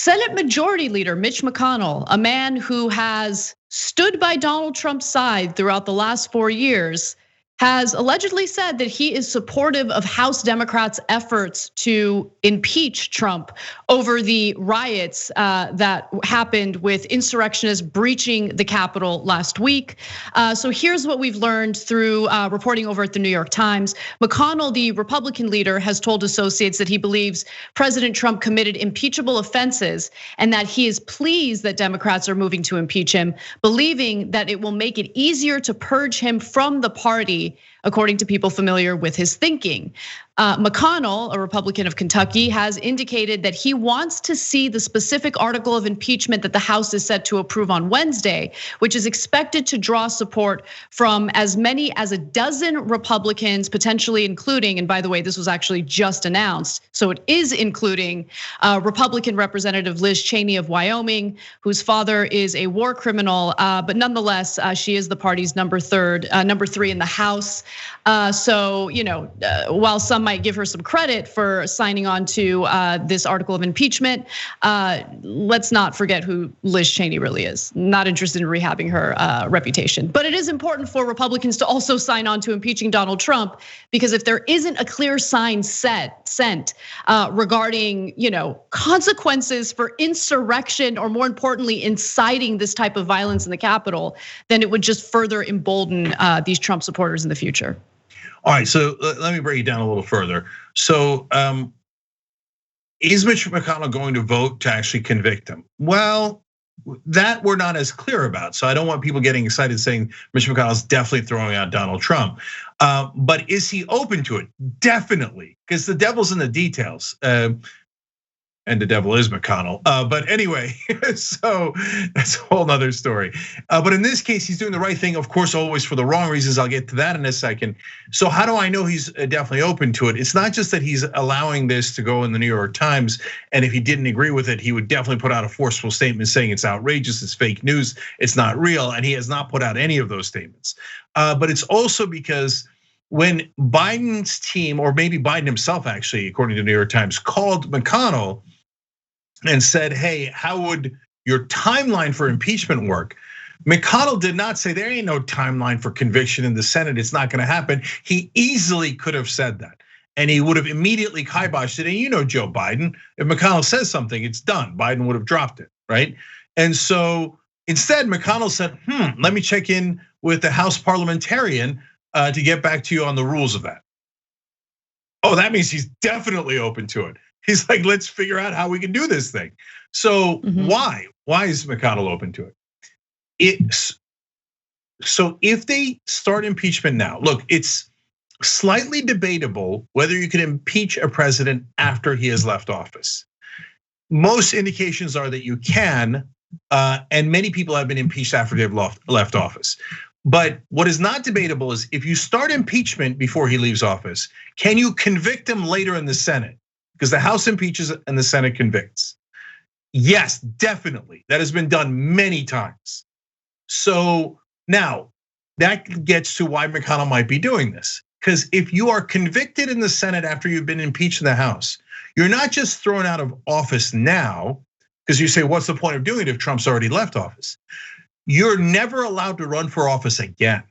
Senate Majority Leader Mitch McConnell, a man who has stood by Donald Trump's side throughout the last 4 years, has allegedly said that he is supportive of House Democrats' efforts to impeach Trump over the riots that happened with insurrectionists breaching the Capitol last week. So here's what we've learned through reporting over at the New York Times. McConnell, the Republican leader, has told associates that he believes President Trump committed impeachable offenses and that he is pleased that Democrats are moving to impeach him, believing that it will make it easier to purge him from the party, according to people familiar with his thinking. McConnell, a Republican of Kentucky, has indicated that he wants to see the specific article of impeachment that the House is set to approve on Wednesday, which is expected to draw support from as many as a dozen Republicans, potentially including, and by the way, this was actually just announced, so it is including Republican Representative Liz Cheney of Wyoming, whose father is a war criminal, but nonetheless, she is the party's number 3 in the House. So, while some might give her some credit for signing on to this article of impeachment, let's not forget who Liz Cheney really is. Not interested in rehabbing her reputation. But it is important for Republicans to also sign on to impeaching Donald Trump, because if there isn't a clear sign sent regarding consequences for insurrection, or more importantly, inciting this type of violence in the Capitol, then it would just further embolden these Trump supporters in the future. All right, so let me break it down a little further. So is Mitch McConnell going to vote to actually convict him? Well, that we're not as clear about. So I don't want people getting excited saying Mitch McConnell is definitely throwing out Donald Trump. But is he open to it? Definitely, because the devil's in the details. And the devil is McConnell. But anyway, so that's a whole nother story. But in this case, he's doing the right thing, of course, always for the wrong reasons. I'll get to that in a second. So how do I know he's definitely open to it? It's not just that he's allowing this to go in the New York Times, and if he didn't agree with it, he would definitely put out a forceful statement saying it's outrageous, it's fake news, it's not real, and he has not put out any of those statements. But it's also because when Biden's team, or maybe Biden himself actually, according to the New York Times, called McConnell and said, hey, how would your timeline for impeachment work? McConnell did not say there ain't no timeline for conviction in the Senate, it's not gonna happen. He easily could have said that. And he would have immediately kiboshed it. And Joe Biden, if McConnell says something, it's done. Biden would have dropped it, right? And so instead, McConnell said, let me check in with the House parliamentarian to get back to you on the rules of that. Oh, that means he's definitely open to it. He's like, let's figure out how we can do this thing. So why is McConnell open to it? So if they start impeachment now, look, it's slightly debatable whether you can impeach a president after he has left office. Most indications are that you can, and many people have been impeached after they've left office. But what is not debatable is if you start impeachment before he leaves office, can you convict him later in the Senate? Because the House impeaches and the Senate convicts. Yes, definitely. That has been done many times. So now that gets to why McConnell might be doing this. Because if you are convicted in the Senate after you've been impeached in the House, you're not just thrown out of office now, because you say, what's the point of doing it if Trump's already left office? You're never allowed to run for office again.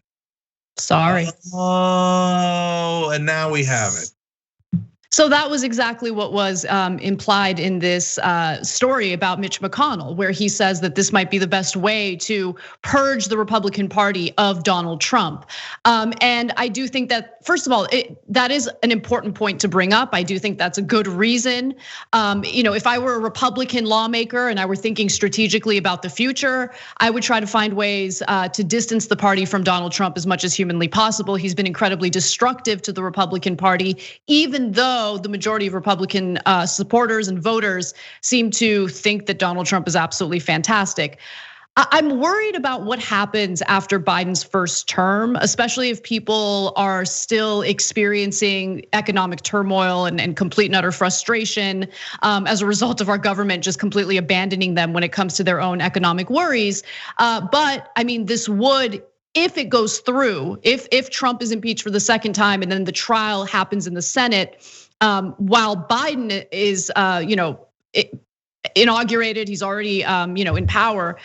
Sorry. Oh, and now we have it. So that was exactly what was implied in this story about Mitch McConnell, where he says that this might be the best way to purge the Republican Party of Donald Trump. And I do think that, first of all, that is an important point to bring up. I do think that's a good reason. If I were a Republican lawmaker and I were thinking strategically about the future, I would try to find ways to distance the party from Donald Trump as much as humanly possible. He's been incredibly destructive to the Republican Party, even though the majority of Republican supporters and voters seem to think that Donald Trump is absolutely fantastic. I'm worried about what happens after Biden's first term, especially if people are still experiencing economic turmoil and complete and utter frustration as a result of our government just completely abandoning them when it comes to their own economic worries. But I mean, this would, if it goes through, if Trump is impeached for the second time and then the trial happens in the Senate, while Biden is, inaugurated. He's already, in power.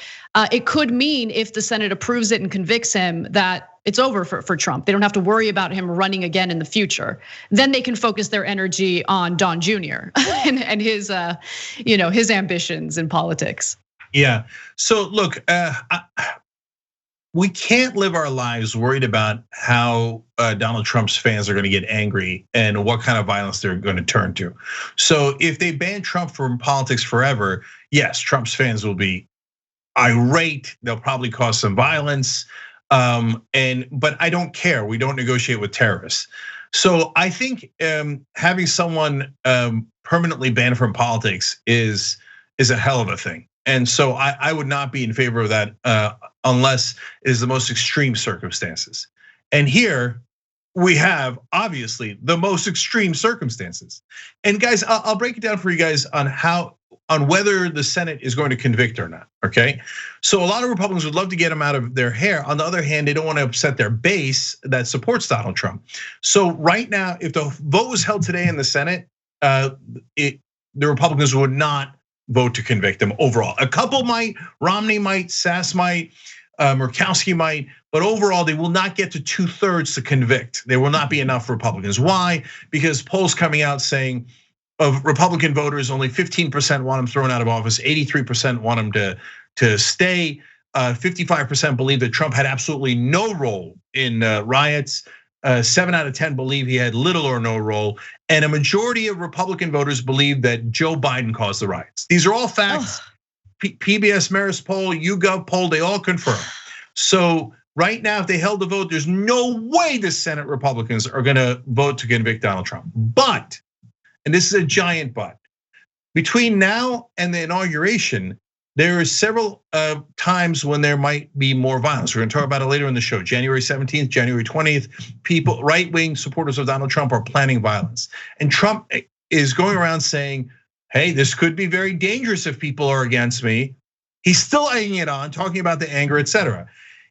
It could mean if the Senate approves it and convicts him that it's over for Trump. They don't have to worry about him running again in the future. Then they can focus their energy on Don Jr. and his, his ambitions in politics. Yeah. So look, we can't live our lives worried about how Donald Trump's fans are going to get angry and what kind of violence they're going to turn to. So if they ban Trump from politics forever, yes, Trump's fans will be irate. They'll probably cause some violence. But I don't care. We don't negotiate with terrorists. So I think having someone permanently banned from politics is a hell of a thing. And so I would not be in favor of that unless it is the most extreme circumstances. And here we have obviously the most extreme circumstances. And guys, I'll break it down for you guys on whether the Senate is going to convict or not, okay? So a lot of Republicans would love to get him out of their hair. On the other hand, they don't want to upset their base that supports Donald Trump. So right now, if the vote was held today in the Senate, the Republicans would not vote to convict him overall. A couple might, Romney might, Sass might, Murkowski might, but overall they will not get to 2/3 to convict. There will not be enough Republicans. Why? Because polls coming out saying of Republican voters, only 15% want him thrown out of office, 83% want him to stay, 55% believe that Trump had absolutely no role in riots. 7 out of 10 believe he had little or no role, and a majority of Republican voters believe that Joe Biden caused the riots. These are all facts. PBS Marist poll, YouGov poll, they all confirm. So right now, if they held the vote, there's no way the Senate Republicans are gonna vote to convict Donald Trump. But, and this is a giant but, between now and the inauguration, there are several times when there might be more violence. We're gonna talk about it later in the show. January 17th, January 20th, people, right-wing supporters of Donald Trump are planning violence. And Trump is going around saying, hey, this could be very dangerous if people are against me. He's still egging it on, talking about the anger, etc.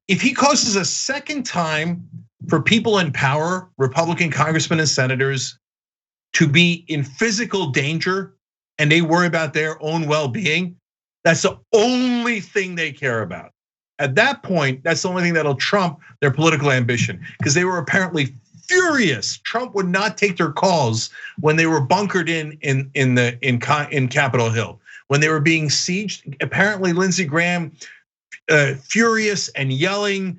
If he causes a second time for people in power, Republican congressmen and senators, to be in physical danger and they worry about their own well-being, that's the only thing they care about. At that point, that's the only thing that'll trump their political ambition, because they were apparently furious. Trump would not take their calls when they were bunkered in Capitol Hill, when they were being sieged. Apparently, Lindsey Graham, furious and yelling,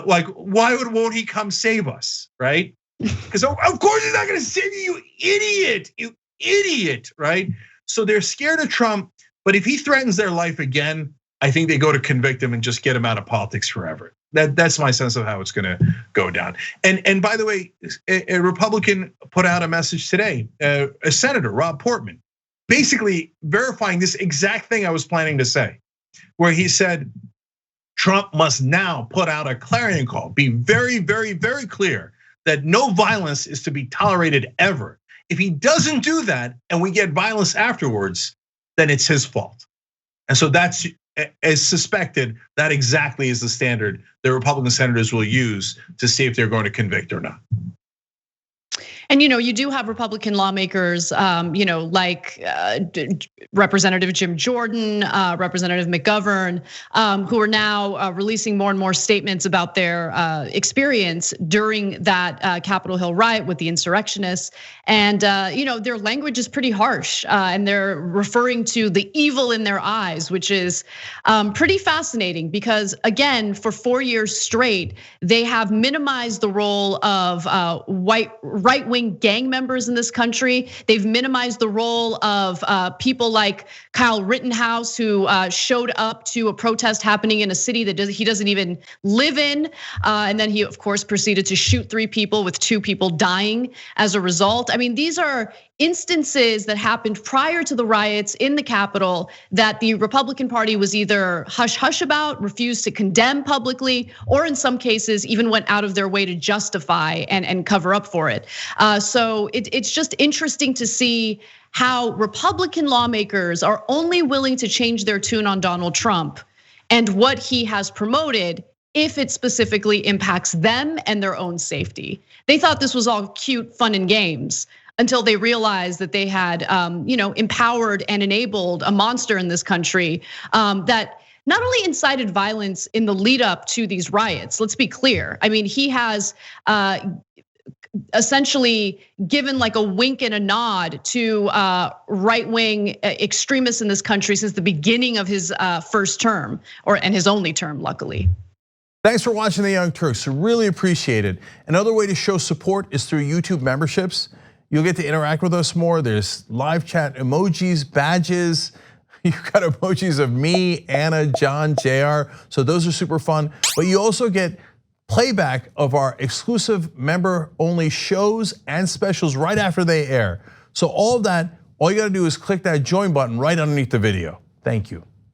like, won't he come save us, right? Because of course he's not going to save you, you idiot, right? So they're scared of Trump. But if he threatens their life again, I think they go to convict him and just get him out of politics forever. That's my sense of how it's gonna go down. And by the way, a Republican put out a message today, a senator, Rob Portman, basically verifying this exact thing I was planning to say, where he said, Trump must now put out a clarion call, be very, very, very clear that no violence is to be tolerated ever. If he doesn't do that and we get violence afterwards, then it's his fault. And so that's, as suspected, that exactly is the standard the Republican senators will use to see if they're going to convict or not. And you do have Republican lawmakers, like Representative Jim Jordan, Representative McGovern, who are now releasing more and more statements about their experience during that Capitol Hill riot with the insurrectionists. And their language is pretty harsh, and they're referring to the evil in their eyes, which is pretty fascinating because, again, for 4 years straight, they have minimized the role of right-wing gang members in this country. They've minimized the role of people like Kyle Rittenhouse, who showed up to a protest happening in a city that he doesn't even live in. And then he, of course, proceeded to shoot 3 people with 2 people dying as a result. I mean, these are instances that happened prior to the riots in the Capitol that the Republican Party was either hush-hush about, refused to condemn publicly, or in some cases even went out of their way to justify and cover up for it. So it's just interesting to see how Republican lawmakers are only willing to change their tune on Donald Trump and what he has promoted if it specifically impacts them and their own safety. They thought this was all cute, fun and games until they realized that they had empowered and enabled a monster in this country that not only incited violence in the lead up to these riots. Let's be clear. I mean, he has essentially given like a wink and a nod to right-wing extremists in this country since the beginning of his first term, and his only term, luckily. Thanks for watching The Young Turks, really appreciate it. Another way to show support is through YouTube memberships. You'll get to interact with us more. There's live chat emojis, badges. You've got emojis of me, Anna, John, JR. So those are super fun. But you also get playback of our exclusive member-only shows and specials right after they air. So all of that, all you gotta do is click that join button right underneath the video. Thank you.